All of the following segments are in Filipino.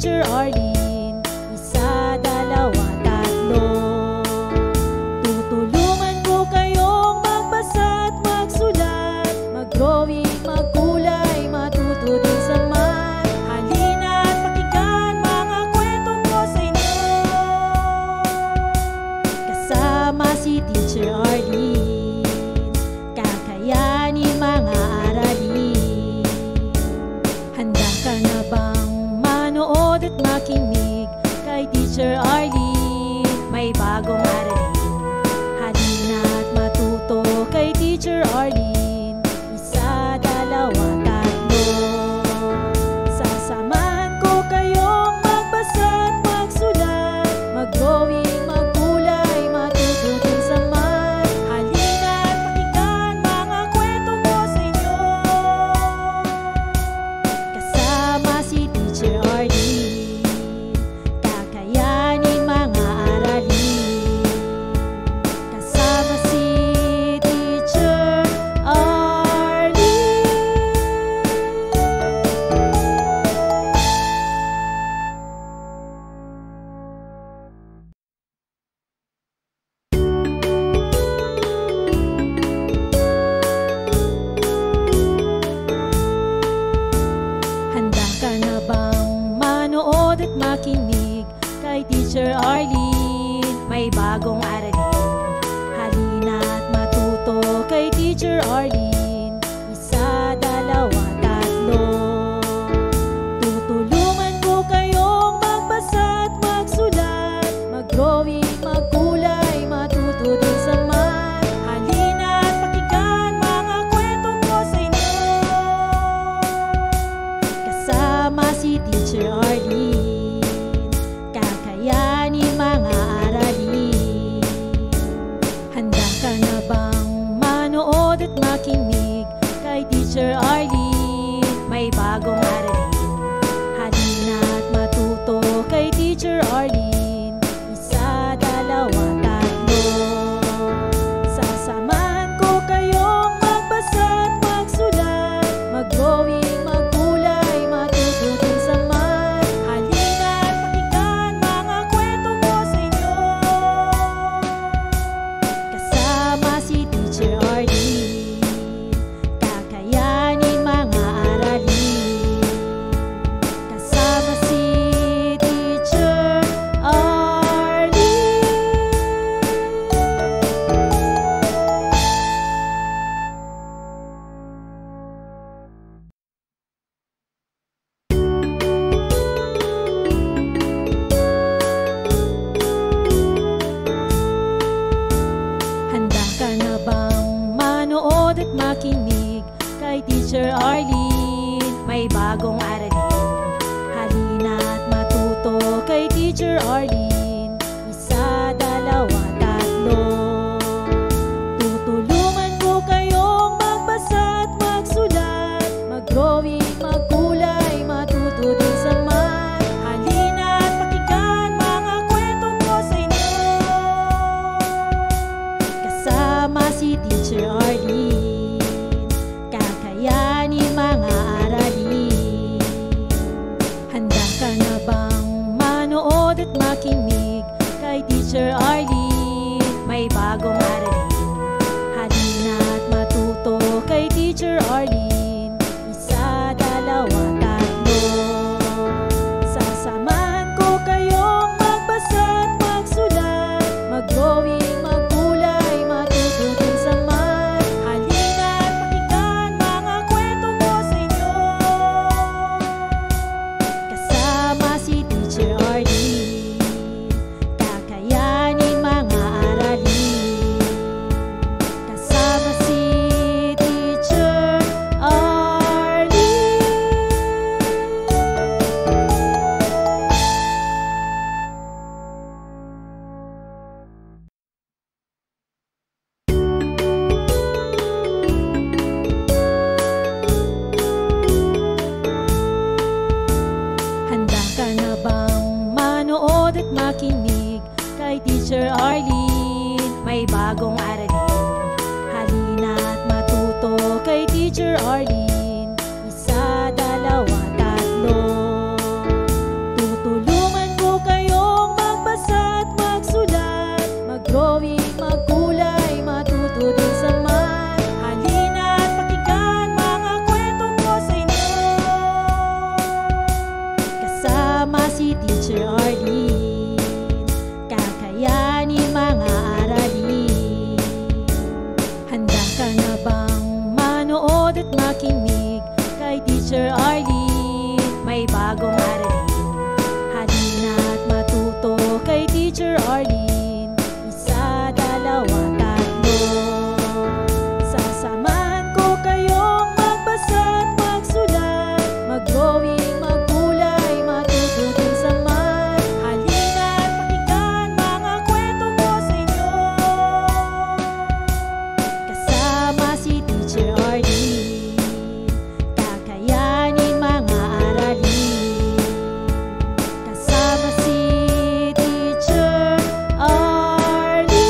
Teacher Arlene. Isa, dalawa, tatlo. Tutulungan ko kayong magbasa at magsulat, mag-drawing, magkulay, matuto din sa math. Halina at pakinggan mga kwento ko sa inyo. Kasama si Teacher Arlene, kakayanin mga aralin. Handa ka na bang manood at makinig kay Teacher Arlene? May bagong aralin. Halina at matuto kay Teacher Arlene. Isa, dalawa, tatlo. Sasamahan ko kayong magbasa at magsulat, mag-drawing, magkulay, matuto din sa math. Halina at pakinggan mga kwento ko sa inyo. Kasama si Teacher Arlene, kakayanin mga aralin. Kasama si Teacher Arlene. Handa ka na bang manood at makinig kay Teacher Arlene? May bagong aralin. Halina at matuto kay Teacher Arlene. Isa, dalawa, tatlo. Tutulungan ko kayong magbasa at magsulat, mag-drawing, magkulay, matuto din sa math. Halina at pakinggan mga kwento ko sa inyo. Kasama si Teacher Arlene, kakayanin mga aralin. Handa ka na bang manood at makinig kay Teacher Arlene? May bagong aralin. Halina at matuto kay Teacher Arlene. Isa, dalawa, tatlo. Sasamahan ko kayong magbasa at magsulat, mag-drawing, magkulay, matuto din sa math. Halina at pakinggan mga kwento ko sa inyo. Kasama si Teacher Arlene, kakayanin mga aralin. Kasama si Teacher Arlene. Handa ka na bang manood at makinig kay Teacher Arlene? May bagong aralin. Halina at matuto kay Teacher Arlene. Isa, dalawa, tatlo. Tutulungan ko kayong magbasa at magsulat, mag-drawing, magkulay, matuto din sa math. Halina at pakinggan mga kwento ko sa inyo. Kasama si Teacher Arlene, kakayanin mga aralin. Handa ka na bang manood at makinig kay Teacher Arlene? May bagong aralin. Halina at matuto kay Teacher Arlene. Isa, dalawa, tatlo. Sasamahan ko kayong magbasa at magsulat, mag-drawing, magkulay, matuto din sa math. Halina at pakinggan mga kwento ko sa inyo. Kasama si Teacher Arlene, kakayanin mga aralin. Kasama si Teacher Arlene. Handa ka na bang manood at makinig kay Teacher Arlene? May bagong aralin. Halina at matuto kay Teacher Arlene. Isa, dalawa, tatlo. manood at makinig kay Teacher Arlene. May bagong aralin, halina't matuto kay Teacher Arlene. Isa, dalawa, tatlo. Sasamahan ko kayong magbasa at magsulat, mag-drawing, magkulay, matuto din sa math. Halina't pakinggan mga kwento ko sa inyo, kasama si Teacher Arlene. Kakayanin mga aralin, kasama si Teacher Arlene.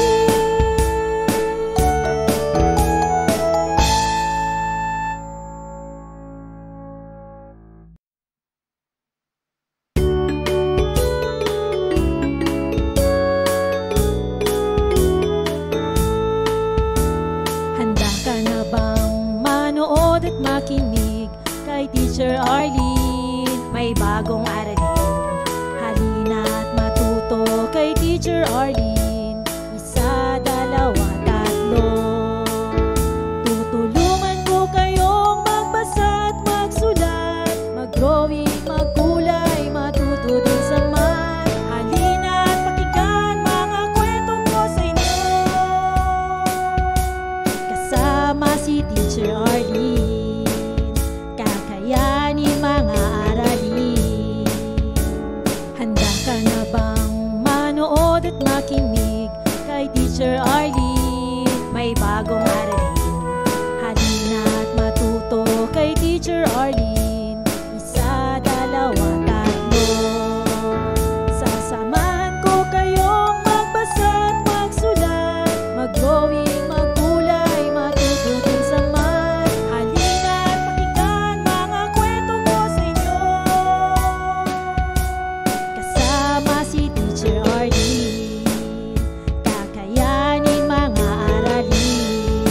Handa ka na bang manood at makinig kay Teacher Arlene? May bagong aralin, halina't matuto kay Teacher Arlene. Isa, dalawa, tatlo. Tutulungan ko kayong magbasa at magsulat, mag-drawing, magkulay, matuto din sa math. Halina't pakinggan mga kwento ko sa inyo, kasama si Teacher Arlene. Kakayanin mga aralin. Handa ka na bang manood at makinig kay Teacher Arlene? May bagong aralin, halina't matuto kay Teacher Arlene. Isa, dalawa, tatlo. Sasamahan ko kayong magbasa at magsulat, mag-drawing, magkulay, matuto din sa math. Halina't pakinggan mga kwento ko sa inyo, kasama si Teacher Arlene. Kakayanin mga aralin,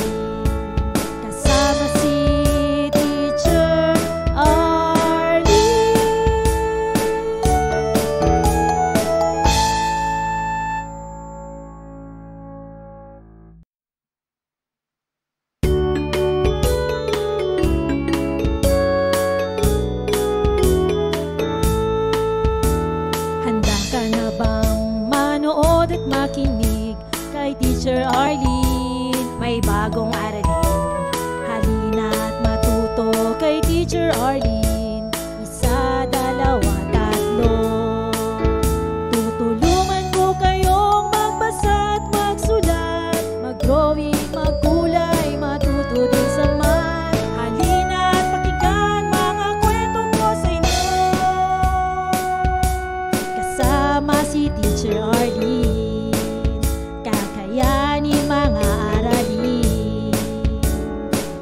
kasama si Teacher Arlene. Handa ka na bang manood at makinig kay Teacher Arlene? May bagong aralin, halina't matuto kay Teacher Arlene. Isa, dalawa, tatlo. Tutulungan ko kayong magbasa at magsulat, mag-drawing, magkulay, matuto din sa math. Halina't pakinggan mga kwento ko sa inyo, kasama si Teacher Arlene. Kakayanin mga aralin.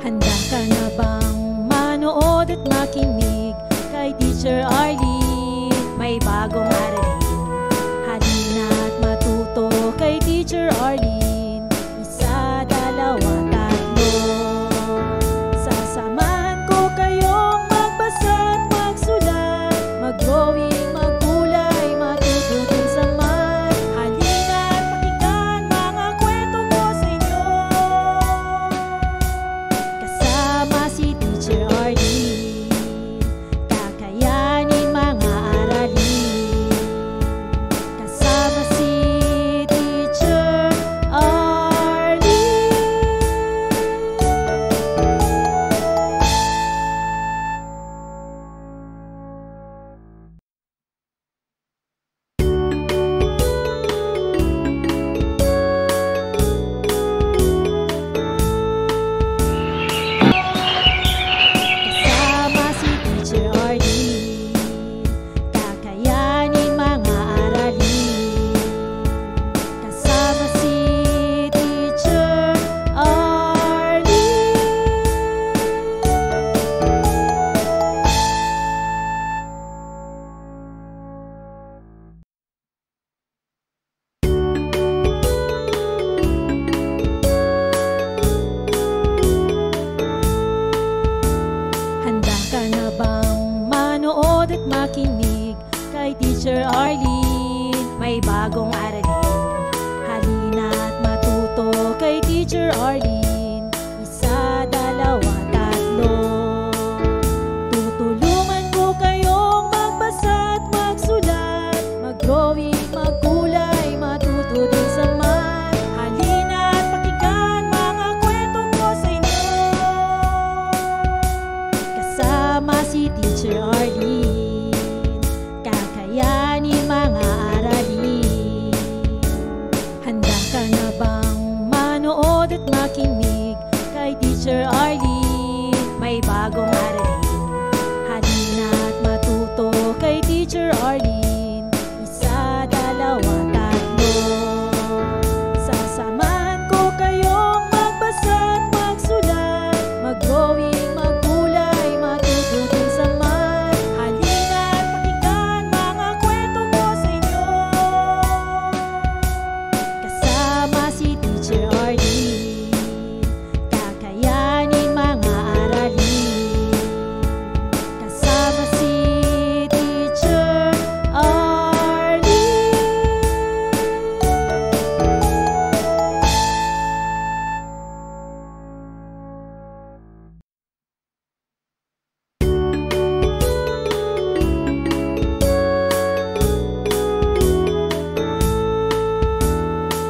Handa ka na bang manood at makinig kay Teacher Arlene? May bagong aralin, halina't matuto kay Teacher Arlene. Isa, dalawa, tatlo. Sasamahan ko kayong magbasa at magsulat, mag-drawing, magkulay, matuto din sa math. Halina't pakinggan mga kwento ko sa inyo, kasama si Teacher Arlene. Kakayanin mga aralin, kasama si Teacher Arlene. Kasama si Teacher Arlene. Kakayanin mga aralin, kasama si Teacher Arlene. Handa ka na bang manood at makinig kay Teacher Arlene? May bagong aralin, halina't matuto kay Teacher Arlene. Isa, dalawa, tatlo. si Teacher Arlene, kakayanin mga aralin. Handa ka na bang manood at makinig kay Teacher Arlene? May bagong aralin, halina at matuto kay Teacher Arlene. Isa, dalawa, tatlo. Sasamahan ko kayong magbasa at magsulat, mag-drawing, magkulay, matuto din sa math. Halina at pakinggan mga kwento ko sa inyo, kasama si Teacher Arlene, kakayanin mga aralin. Kasama si Teacher Arlene.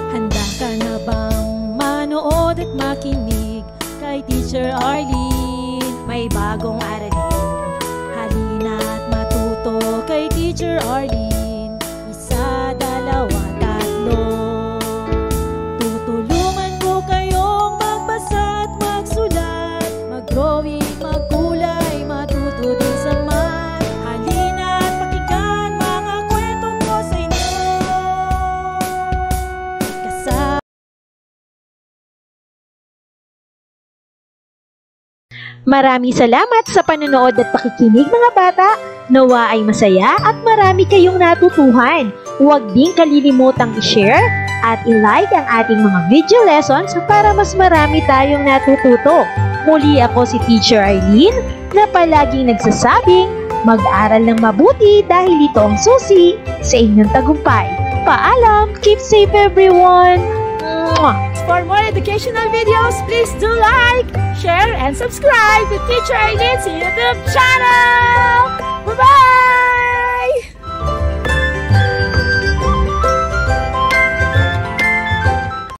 Handa ka na bang manood at makinig kay Teacher Arlene? May bagong aralin, halina at matuto kay Teacher Arlene. Isa, dalawa, tatlo. Tutulungan ko kayong magbasa at magsulat, mag-drawing, magkulay, matuto din sa math. Halina at pakinggan mga kwento ko sa inyo, kasama. Maraming salamat sa panonood at pakikinig mga bata. Nawa ay masaya at marami kayong natutuhan. Huwag din kalilimutang i-share at i-like ang ating mga video lessons para mas marami tayong natututo. Muli ako si Teacher Arlene na palaging nagsasabing mag-aral ng mabuti dahil ito ang susi sa inyong tagumpay. Paalam! Keep safe everyone! Mwah! For more educational videos, please do like, share, and subscribe to Teacher Arlene's YouTube channel! Bye-bye!